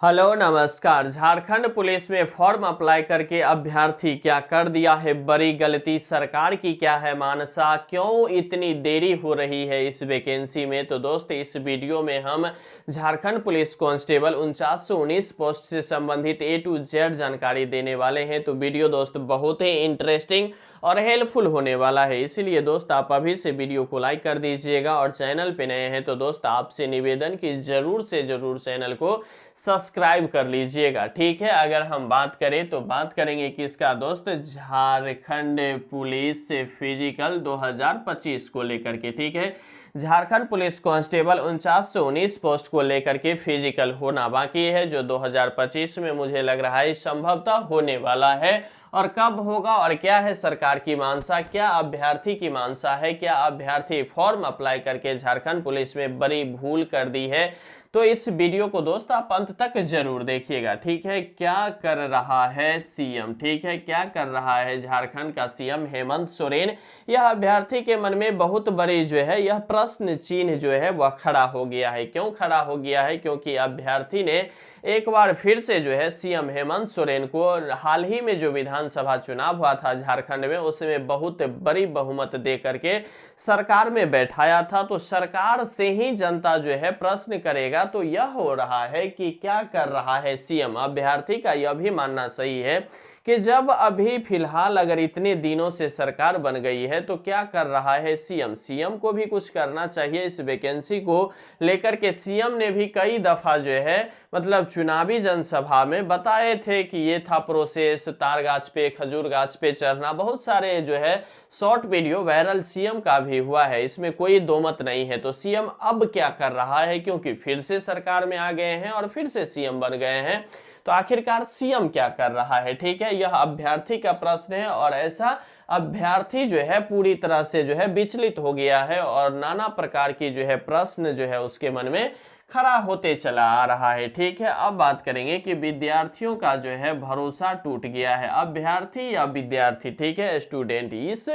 Hello नमस्कार। Jharkhand police में form apply करके अभ्यर्थी क्या कर दिया है बड़ी गलती, सरकार की क्या है मानसा, क्यों इतनी देरी हो रही है इस वैकेंसी में। तो दोस्त इस वीडियो में हम झारखंड पुलिस कांस्टेबल 4919 पोस्ट से संबंधित A to Z जानकारी देने वाले हैं। तो वीडियो दोस्त बहुत ही इंटरेस्टिंग और हेल्पफुल होने वाला है, इसीलिए दोस्त आप अभी से वीडियो को लाइक कर दीजिएगा और चैनल पे नए हैं तो दोस्त आपसे निवेदन कि जरूर से जरूर चैनल को सब्सक्राइब कर लीजिएगा। ठीक है, अगर हम बात करें तो बात करेंगे किसका दोस्त, झारखंड पुलिस फिजिकल 2025 को लेकर के। ठीक है, झारखंड पुलिस कांस्टेबल 4919 पोस्ट को लेकर के फिजिकल होना बाकी है, जो 2025 में मुझे लग रहा है संभवतः होने वाला है। और कब होगा और क्या है सरकार की मानसा, क्या अभ्यर्थी की मानसा है, क्या अभ्यर्थी फॉर्म अप्लाई करके झारखंड पुलिस में बड़ी भूल कर दी है, तो इस वीडियो को दोस्त आप अंत तक जरूर देखिएगा। ठीक है, क्या कर रहा है सीएम, ठीक है, क्या कर रहा है झारखंड का सीएम हेमंत सोरेन, यह अभ्यर्थी के मन में बहुत बड़ी जो है यह प्रश्न चिन्ह जो है वह खड़ा हो गया है। क्यों खड़ा हो गया है, क्योंकि अभ्यर्थी ने एक बार फिर से जो है सीएम हेमंत सोरेन को हाल ही में जो विधानसभा चुनाव हुआ था झारखंड में, उसमें बहुत बड़ी बहुमत दे करके सरकार में बैठाया था। तो सरकार से ही जनता जो है प्रश्न करेगा। तो यह हो रहा है कि क्या कर रहा है सीएम। अभ्यर्थी का यह भी मानना सही है कि जब अभी फिलहाल अगर इतने दिनों से सरकार बन गई है तो क्या कर रहा है सीएम। सीएम को भी कुछ करना चाहिए इस वैकेंसी को लेकर के। सीएम ने भी कई दफा जो है मतलब चुनावी जनसभा में बताए थे कि ये था प्रोसेस, तार गाछ पे खजूर गाछ पे चढ़ना, बहुत सारे जो है शॉर्ट वीडियो वायरल सीएम का भी हुआ है, इसमें कोई दो मत नहीं है। तो सीएम अब क्या कर रहा है, क्योंकि फिर से सरकार में आ गए हैं और फिर से सीएम बन गए हैं, तो आखिरकार सीएम क्या कर रहा है। ठीक है, यह अभ्यर्थी का प्रश्न है और ऐसा अभ्यर्थी जो है पूरी तरह से जो है विचलित हो गया है और नाना प्रकार की जो है प्रश्न जो है उसके मन में खड़ा होते चला आ रहा है। ठीक है, अब बात करेंगे कि विद्यार्थियों का जो है भरोसा टूट गया है। अभ्यर्थी या विद्यार्थी, ठीक है, स्टूडेंट, इस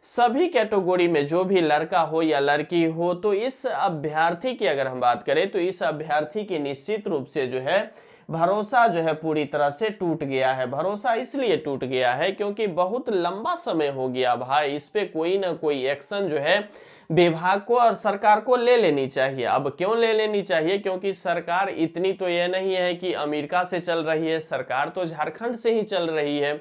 सभी कैटेगरी में जो भी लड़का हो या लड़की हो, तो इस अभ्यर्थी की अगर हम बात करें तो इस अभ्यर्थी की निश्चित रूप से जो है भरोसा जो है पूरी तरह से टूट गया है। भरोसा इसलिए टूट गया है क्योंकि बहुत लंबा समय हो गया भाई, इस पे कोई ना कोई एक्शन जो है विभाग को और सरकार को ले लेनी चाहिए। अब क्यों ले लेनी चाहिए, क्योंकि सरकार इतनी तो यह नहीं है कि अमेरिका से चल रही है, सरकार तो झारखंड से ही चल रही है।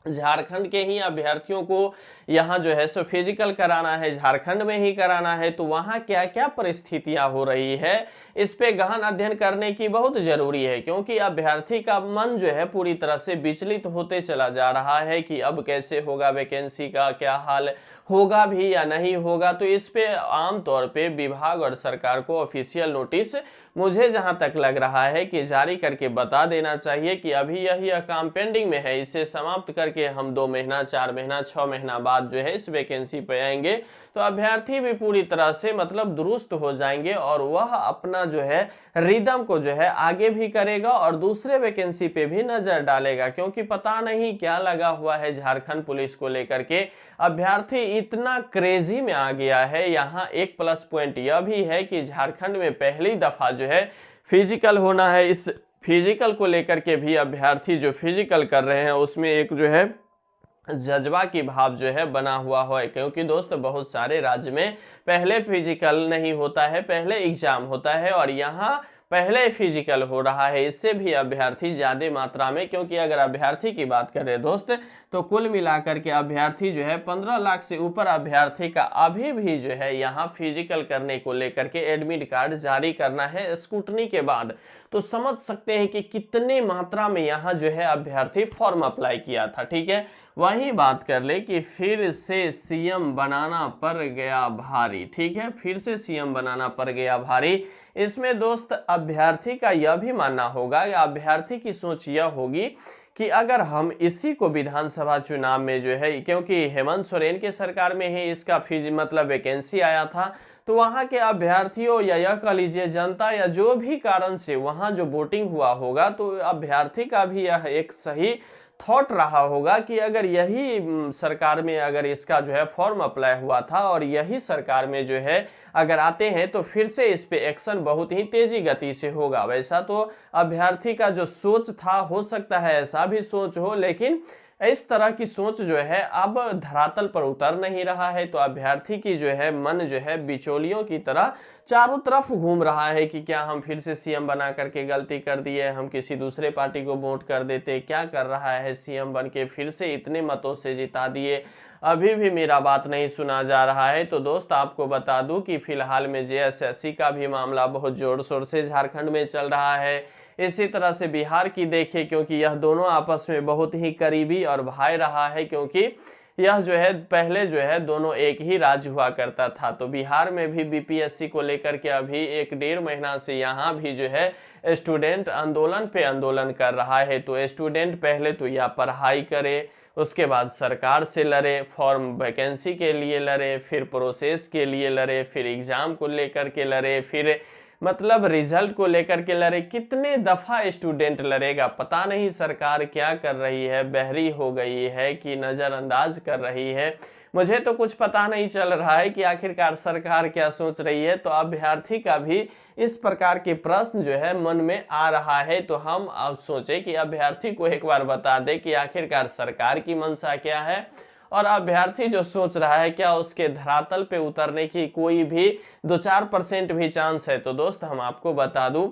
झारखंड के ही अभ्यर्थियों को यहाँ जो है सो फिजिकल कराना है, झारखंड में ही कराना है, तो वहाँ क्या क्या परिस्थितियां हो रही है इस पे गहन अध्ययन करने की बहुत जरूरी है। क्योंकि अभ्यर्थी का मन जो है पूरी तरह से विचलित होते चला जा रहा है कि अब कैसे होगा, वैकेंसी का क्या हाल होगा भी या नहीं होगा। तो इस पे आमतौर पे विभाग और सरकार को ऑफिशियल नोटिस मुझे जहां तक लग रहा है कि जारी करके बता देना चाहिए कि अभी यह काम पेंडिंग में है, इसे समाप्त करके हम 2 महीना 4 महीना 6 महीना बाद जो है इस वैकेंसी पे आएंगे, तो अभ्यर्थी भी पूरी तरह से मतलब दुरुस्त हो जाएंगे और वह अपना जो है रिदम को जो है आगे भी करेगा और दूसरे वैकेंसी पे भी नजर डालेगा। क्योंकि पता नहीं क्या लगा हुआ है झारखंड पुलिस को लेकर के, अभ्यर्थी इतना क्रेजी में आ गया है। यहाँ एक प्लस पॉइंट यह भी है कि झारखंड में पहली दफा जो है फिजिकल होना है। इस फिजिकल को लेकर के भी अभ्यर्थी जो फिजिकल कर रहे हैं उसमें एक जो है जज्बा की भाव जो है बना हुआ है। क्योंकि दोस्त बहुत सारे राज्य में पहले फिजिकल नहीं होता है, पहले एग्जाम होता है और यहाँ पहले फिजिकल हो रहा है। इससे भी अभ्यर्थी ज्यादा मात्रा में, क्योंकि अगर अभ्यर्थी की बात करें दोस्त तो कुल मिलाकर के अभ्यर्थी जो है 15 लाख से ऊपर अभ्यर्थी का अभी भी जो है यहाँ फिजिकल करने को लेकर के एडमिट कार्ड जारी करना है स्क्रूटनी के बाद। तो समझ सकते हैं कि कितने मात्रा में यहाँ जो है अभ्यर्थी फॉर्म अप्लाई किया था। ठीक है, वही बात कर ले कि फिर से सीएम बनाना पड़ गया भारी। ठीक है, फिर से सीएम बनाना पड़ गया भारी। इसमें दोस्त अभ्यर्थी का यह भी मानना होगा, अभ्यर्थी की सोच यह होगी कि अगर हम इसी को विधानसभा चुनाव में जो है, क्योंकि हेमंत सोरेन के सरकार में ही इसका मतलब वैकेंसी आया था, तो वहां के अभ्यर्थियों या यह कह लीजिए जनता या जो भी कारण से वहां जो वोटिंग हुआ होगा, तो अभ्यर्थी का भी यह एक सही थॉट रहा होगा कि अगर यही सरकार में अगर इसका जो है फॉर्म अप्लाई हुआ था और यही सरकार में जो है अगर आते हैं तो फिर से इस पे एक्शन बहुत ही तेजी गति से होगा। वैसा तो अभ्यर्थी का जो सोच था, हो सकता है ऐसा भी सोच हो, लेकिन इस तरह की सोच जो है अब धरातल पर उतर नहीं रहा है। तो अभ्यर्थी की जो है मन जो है बिचौलियों की तरह चारों तरफ घूम रहा है कि क्या हम फिर से सीएम बना करके गलती कर दिए, हम किसी दूसरे पार्टी को वोट कर देते, क्या कर रहा है सीएम बन के फिर से इतने मतों से जिता दिए, अभी भी मेरा बात नहीं सुना जा रहा है। तो दोस्त आपको बता दूं कि फिलहाल में जेएसएससी का भी मामला बहुत जोर शोर से झारखंड में चल रहा है। इसी तरह से बिहार की देखिए, क्योंकि यह दोनों आपस में बहुत ही करीबी और भाई रहा है, क्योंकि यह जो है पहले जो है दोनों एक ही राज्य हुआ करता था। तो बिहार में भी बीपीएससी को लेकर के अभी 1-1.5 महीना से यहाँ भी जो है स्टूडेंट आंदोलन पे आंदोलन कर रहा है। तो स्टूडेंट पहले तो या पढ़ाई करे, उसके बाद सरकार से लड़े, फॉर्म वैकेंसी के लिए लड़े, फिर प्रोसेस के लिए लड़े, फिर एग्जाम को लेकर के लड़े, फिर मतलब रिजल्ट को लेकर के लड़े। कितने दफा स्टूडेंट लड़ेगा, पता नहीं सरकार क्या कर रही है, बहरी हो गई है कि नजरअंदाज कर रही है। मुझे तो कुछ पता नहीं चल रहा है कि आखिरकार सरकार क्या सोच रही है। तो अभ्यर्थी का भी इस प्रकार के प्रश्न जो है मन में आ रहा है। तो हम अब सोचे कि अभ्यर्थी को एक बार बता दे कि आखिरकार सरकार की मंशा क्या है और अभ्यर्थी जो सोच रहा है क्या उसके धरातल पे उतरने की कोई भी 2-4% भी चांस है। तो दोस्त हम आपको बता दूं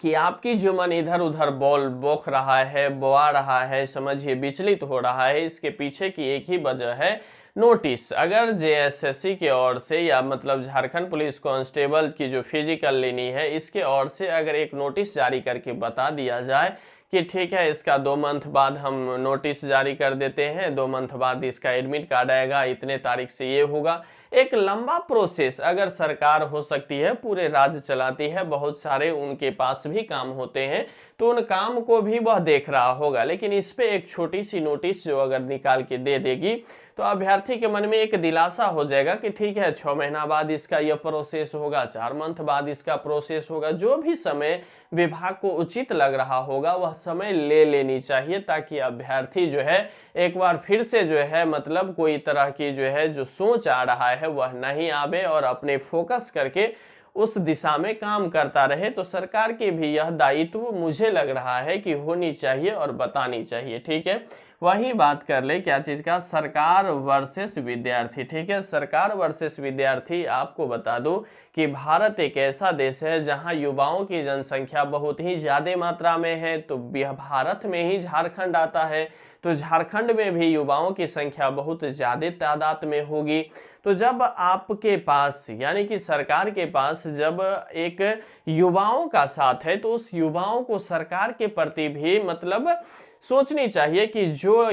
कि आपकी जो मन इधर उधर बौख रहा है, बोआ रहा है, समझिए विचलित हो रहा है, इसके पीछे की एक ही वजह है नोटिस। अगर जेएसएससी के ओर से या मतलब झारखंड पुलिस कांस्टेबल की जो फिजिकल लेनी है इसके ओर से अगर एक नोटिस जारी करके बता दिया जाए कि ठीक है इसका 2 मंथ बाद हम नोटिस जारी कर देते हैं, 2 मंथ बाद इसका एडमिट कार्ड आएगा, इतने तारीख से ये होगा, एक लंबा प्रोसेस अगर सरकार हो सकती है, पूरे राज्य चलाती है, बहुत सारे उनके पास भी काम होते हैं, तो उन काम को भी वह देख रहा होगा। लेकिन इस पे एक छोटी सी नोटिस जो अगर निकाल के दे देगी तो अभ्यर्थी के मन में एक दिलासा हो जाएगा कि ठीक है 6 महीना बाद इसका यह प्रोसेस होगा, 4 मंथ बाद इसका प्रोसेस होगा। जो भी समय विभाग को उचित लग रहा होगा वह समय ले लेनी चाहिए, ताकि अभ्यर्थी जो है एक बार फिर से जो है मतलब कोई तरह की जो है जो सोच आ रहा है वह नहीं आवे और अपने फोकस करके उस दिशा में काम करता रहे। तो सरकार के भी यह दायित्व मुझे लग रहा है कि होनी चाहिए और बतानी चाहिए। ठीक है, वही बात कर ले क्या चीज का, सरकार वर्सेस विद्यार्थी। ठीक है, सरकार वर्सेस विद्यार्थी। आपको बता दूं कि भारत एक ऐसा देश है जहां युवाओं की जनसंख्या बहुत ही ज्यादा मात्रा में है। तो भारत में ही झारखंड आता है, तो झारखंड में भी युवाओं की संख्या बहुत ज्यादा तादाद में होगी। तो जब आपके पास यानी कि सरकार के पास जब एक युवाओं का साथ है, तो उस युवाओं को सरकार के प्रति भी मतलब सोचनी चाहिए कि जो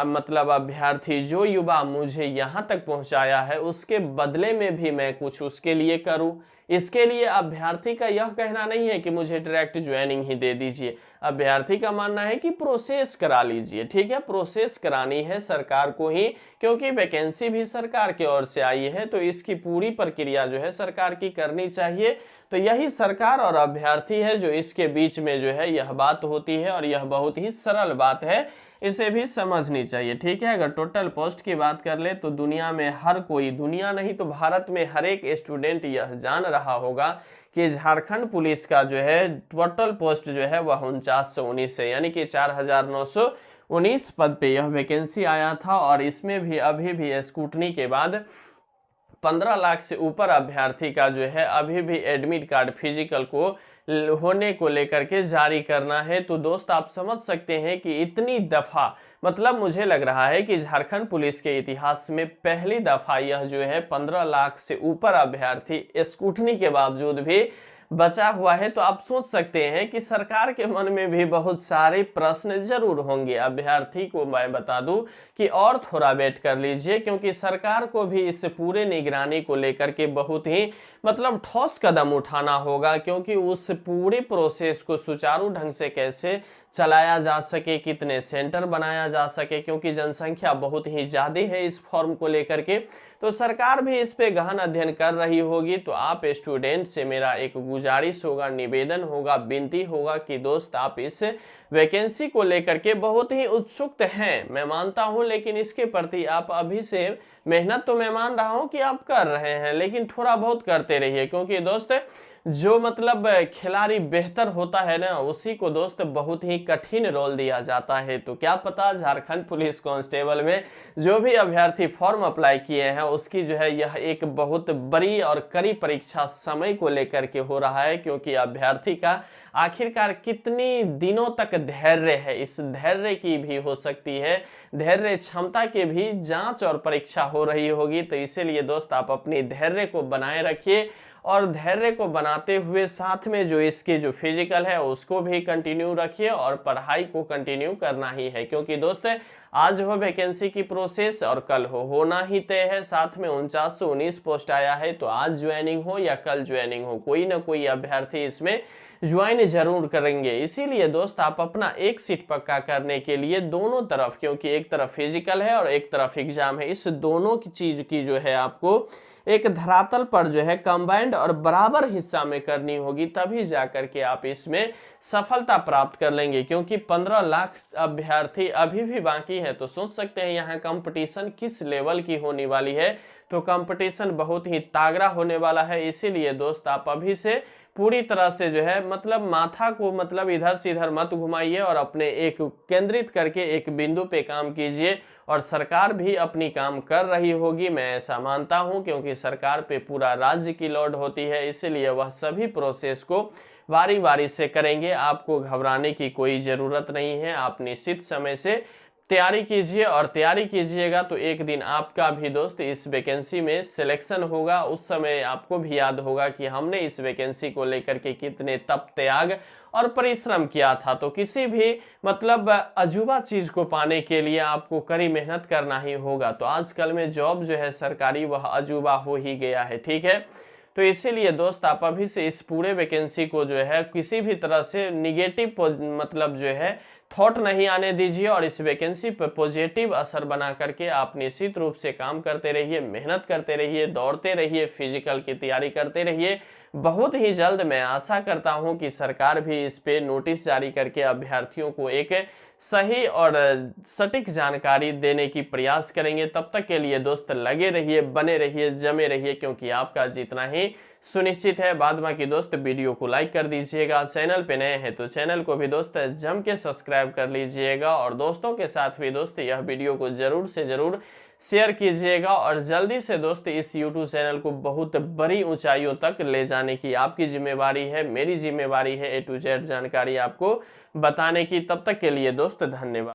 मतलब अभ्यर्थी, जो युवा मुझे यहाँ तक पहुँचाया है, उसके बदले में भी मैं कुछ उसके लिए करूँ। इसके लिए अभ्यर्थी का यह कहना नहीं है कि मुझे डायरेक्ट ज्वाइनिंग ही दे दीजिए। अभ्यर्थी का मानना है कि प्रोसेस करा लीजिए। ठीक है, प्रोसेस करानी है सरकार को ही, क्योंकि वैकेंसी भी सरकार की ओर से आई है, तो इसकी पूरी प्रक्रिया जो है सरकार की करनी चाहिए। तो यही सरकार और अभ्यर्थी है जो इसके बीच में जो है यह बात होती है, और यह बहुत ही सरल बात है, इसे भी समझनी चाहिए। ठीक है, अगर टोटल पोस्ट की बात कर ले तो दुनिया में हर कोई, दुनिया नहीं तो भारत में हर एक स्टूडेंट यह जान रहा होगा कि झारखंड पुलिस का जो है टोटल पोस्ट जो है वह 4919 है, यानी कि 4919 पद पे यह वैकेंसी आया था। और इसमें भी अभी भी स्क्रूटनी के बाद 15 लाख से ऊपर अभ्यर्थी का जो है अभी भी एडमिट कार्ड फिजिकल को होने को लेकर के जारी करना है। तो दोस्त आप समझ सकते हैं कि इतनी दफा मतलब मुझे लग रहा है कि झारखंड पुलिस के इतिहास में पहली दफा यह जो है 15 लाख से ऊपर अभ्यर्थी स्क्रूटनी के बावजूद भी बचा हुआ है। तो आप सोच सकते हैं कि सरकार के मन में भी बहुत सारे प्रश्न जरूर होंगे। अभ्यर्थी को मैं बता दूं कि और थोड़ा वेट कर लीजिए, क्योंकि सरकार को भी इस पूरे निगरानी को लेकर के बहुत ही मतलब ठोस कदम उठाना होगा, क्योंकि उस पूरे प्रोसेस को सुचारू ढंग से कैसे चलाया जा सके, कितने सेंटर बनाया जा सके, क्योंकि जनसंख्या बहुत ही ज्यादा है इस फॉर्म को लेकर के। तो सरकार भी इस पे गहन अध्ययन कर रही होगी। तो आप स्टूडेंट से मेरा एक गुजारिश होगा, निवेदन होगा, विनती होगा कि दोस्त आप इस वैकेंसी को लेकर के बहुत ही उत्सुक हैं, मैं मानता हूं, लेकिन इसके प्रति आप अभी से मेहनत तो मैं मान रहा हूं कि आप कर रहे हैं, लेकिन थोड़ा बहुत करते रहिए, क्योंकि दोस्त जो मतलब खिलाड़ी बेहतर होता है ना, उसी को दोस्त बहुत ही कठिन रोल दिया जाता है। तो क्या पता झारखंड पुलिस कांस्टेबल में जो भी अभ्यर्थी फॉर्म अप्लाई किए हैं उसकी जो है यह एक बहुत बड़ी और कड़ी परीक्षा समय को लेकर के हो रहा है, क्योंकि अभ्यर्थी का आखिरकार कितनी दिनों तक धैर्य है, इस धैर्य की भी हो सकती है, धैर्य क्षमता के भी जांच और परीक्षा हो रही होगी। तो इसीलिए दोस्त आप अपनी धैर्य को बनाए रखिए, और धैर्य को बनाते हुए साथ में जो इसके जो फिजिकल है उसको भी कंटिन्यू रखिए, और पढ़ाई को कंटिन्यू करना ही है, क्योंकि दोस्त आज हो वैकेंसी की प्रोसेस और कल होना ही तय है। साथ में 49 से 19 पोस्ट आया है, तो आज ज्वाइनिंग हो या कल ज्वाइनिंग हो, कोई ना कोई अभ्यर्थी इसमें ज्वाइन जरूर करेंगे। इसीलिए दोस्त आप अपना एक सीट पक्का करने के लिए दोनों तरफ, क्योंकि एक तरफ फिजिकल है और एक तरफ एग्जाम है, इस दोनों की चीज की जो है आपको एक धरातल पर जो है कंबाइंड और बराबर हिस्सा में करनी होगी, तभी जाकर के आप इसमें सफलता प्राप्त कर लेंगे। क्योंकि 15 लाख अभ्यर्थी अभी भी बाकी है, तो सोच सकते हैं यहाँ कंपटीशन किस लेवल की होने वाली है। तो कंपटीशन बहुत ही तागड़ा होने वाला है। इसीलिए दोस्त आप अभी से पूरी तरह से जो है मतलब माथा को मतलब इधर से इधर मत घुमाइए, और अपने एक केंद्रित करके एक बिंदु पे काम कीजिए। और सरकार भी अपनी काम कर रही होगी, मैं ऐसा मानता हूं, क्योंकि सरकार पे पूरा राज्य की लोड होती है, इसीलिए वह सभी प्रोसेस को बारी बारी से करेंगे। आपको घबराने की कोई जरूरत नहीं है, आप निश्चित समय से तैयारी कीजिए, और तैयारी कीजिएगा तो एक दिन आपका भी दोस्त इस वैकेंसी में सिलेक्शन होगा। उस समय आपको भी याद होगा कि हमने इस वैकेंसी को लेकर के कितने तप त्याग और परिश्रम किया था। तो किसी भी मतलब अजूबा चीज को पाने के लिए आपको कड़ी मेहनत करना ही होगा। तो आजकल में जॉब जो है सरकारी वह अजूबा हो ही गया है, ठीक है। तो इसीलिए दोस्त आप अभी से इस पूरे वैकेंसी को जो है किसी भी तरह से निगेटिव मतलब जो है थॉट नहीं आने दीजिए, और इस वैकेंसी पर पॉजिटिव असर बना करके आप निश्चित रूप से काम करते रहिए, मेहनत करते रहिए, दौड़ते रहिए, फिजिकल की तैयारी करते रहिए। बहुत ही जल्द मैं आशा करता हूं कि सरकार भी इस पे नोटिस जारी करके अभ्यर्थियों को एक सही और सटीक जानकारी देने की प्रयास करेंगे। तब तक के लिए दोस्त लगे रहिए, बने रहिए, जमे रहिए, क्योंकि आपका जीतना ही सुनिश्चित है। बाद बाकी दोस्त वीडियो को लाइक कर दीजिएगा, चैनल पे नए हैं तो चैनल को भी दोस्त जम के सब्सक्राइब कर लीजिएगा, और दोस्तों के साथ भी दोस्त यह वीडियो को जरूर से जरूर शेयर कीजिएगा। और जल्दी से दोस्त इस YouTube चैनल को बहुत बड़ी ऊंचाइयों तक ले जाने की आपकी जिम्मेवारी है, मेरी जिम्मेवारी है A to Z जानकारी आपको बताने की। तब तक के लिए दोस्त धन्यवाद।